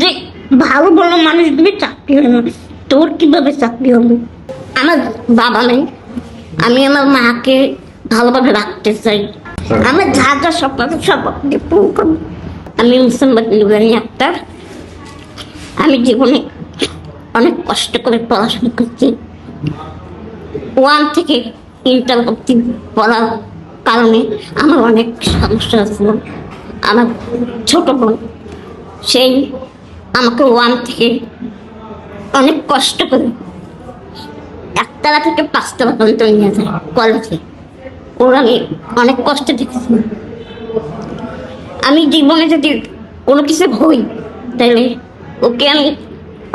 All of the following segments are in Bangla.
যে ভালো ভালো মানুষগুলি চাকরি হয় না, তোর কিভাবে চাকরি হবে? আমার বাবা নেই, আমি আমার মাকে ভালোভাবে রাখতে চাই। আমার যা যা স্বপ্ন আছে সব আপনাকে পূরণ করবো। আমি মুসলমান লিবানি আক্তার। আমি জীবনে অনেক কষ্ট করে পড়াশোনা করছি। 1 থেকে ইন্টার অবধি পড়ার কারণে আমার অনেক সমস্যা ছিল। আমার ছোট বোন সেই আমাকে 1 থেকে অনেক কষ্ট করে 1 তলা থেকে 5 তলা পর্যন্ত নিয়ে যায় কলেজে। ওর আমি অনেক কষ্ট দেখেছি। আমি জীবনে যদি কোনো কিছু হই তাহলে ওকে আমি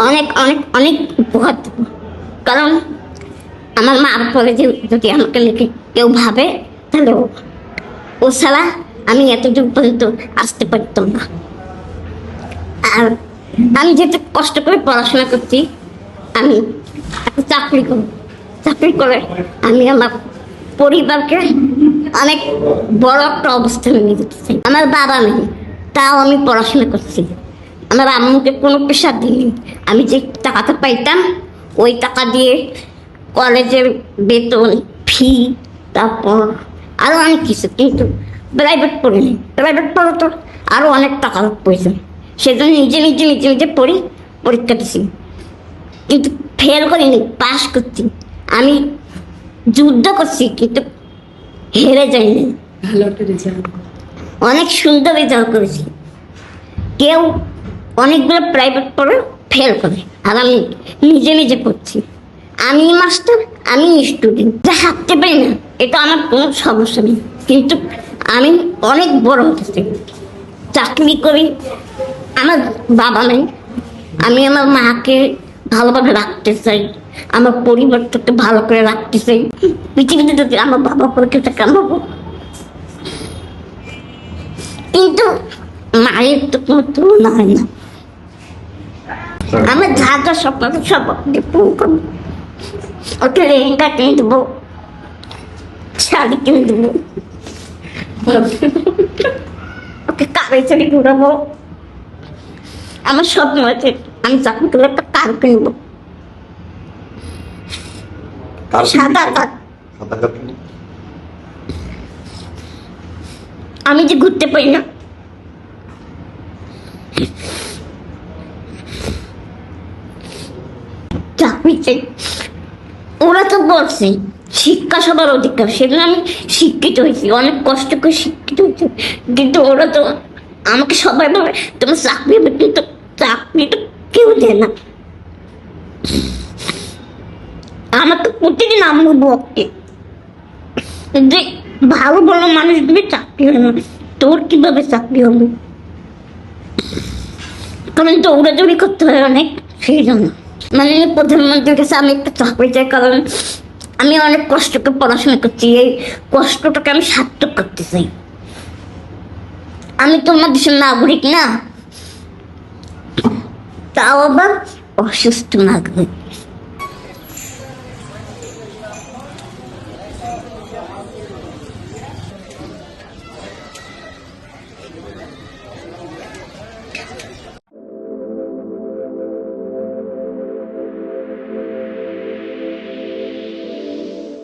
অনেক অনেক অনেক উপহার দেবো। কারণ আমার মার পরে যে যদি আমাকে লিখে কেউ ভাবে তাহলে ও ছাড়া আমি এতদূর পর্যন্ত আসতে পারতাম না। আর আমি যেহেতু কষ্ট করে পড়াশোনা করছি, আমি একটা চাকরি করে আমি আমার পরিবারকে অনেক বড় একটা অবস্থানে নিয়ে যেতে চাই। আমার বাবা নেই, তাও আমি পড়াশোনা করছি। আমার আম্মুকে কোনো প্রেশার দিইনি। আমি যে টাকাটা পাইতাম ওই টাকা দিয়ে কলেজের বেতন, ফি, তারপর আরও অনেক কিছু, কিন্তু প্রাইভেট পড়িনি। প্রাইভেট পড়ো তো আরও অনেক টাকার প্রয়োজন, সেজন্য নিজে পড়ি, পরীক্ষা দিছি, কিন্তু ফেল করিনি, পাস করছি। আমি যুদ্ধ করছি কিন্তু হেরে যায়নি, অনেক সুন্দর রেজাল্ট করেছি। কেউ অনেকগুলো প্রাইভেট পড়ে ফেল করে, আর আমি নিজে পড়ছি। আমি মাস্টার, আমি স্টুডেন্ট, যা হাঁটতে পারি না এটা আমার কোনো সমস্যা নেই, কিন্তু আমি অনেক বড় হতে চাই, চাকরি করি। আমার বাবা নেই, আমি আমার মাকে ভালোভাবে রাখতে চাই, আমার পরিবারটাকে ভালো করে রাখতে চাই। পৃথিবীতে যদি আমার বাবা পরীক্ষাটা কামাবো, কিন্তু মায়ের তো কোনো তুলনা হয় না। আমার যা যা স্বপ্ন আছে সব আপনাকে পূরণ করবো। ওকে লেহেঙ্গা কিনে দেবো, শাড়ি কিনে দেবো, ওকে কারে চড়ি ঘুরাবো। আমার স্বপ্ন আছে আমি চাকরি করলে একটা কার কিনবো, সাদা কার। আমি যে ঘুরতে পারি না, চাকরি চাই। ওরা তো বলছে শিক্ষা সবার অধিকার, সেজন্য আমি শিক্ষিত হয়েছি, অনেক কষ্ট করে শিক্ষিত হয়েছি। কিন্তু ওরা তো আমাকে সবাই বলে তোমার চাকরি হবে, কিন্তু চাকরি তো কেউ দেয় না। আমাকে প্রতিদিন আম্মু বকে যে ভালো ভালো মানুষগুলি চাকরি হয় না, তোর কিভাবে চাকরি হবে? কারণ দৌড়াদৌড়ি করতে হয় অনেক, সেই জন্য মানে প্রধানমন্ত্রীর কাছে আমি একটা চাকরি চাই। কারণ আমি অনেক কষ্ট করে পড়াশোনা করছি, এই কষ্টটাকে আমি সার্থক করতে চাই। আমি তোমার দেশের নাগরিক না, তাও আবার অসুস্থ নাগরিক।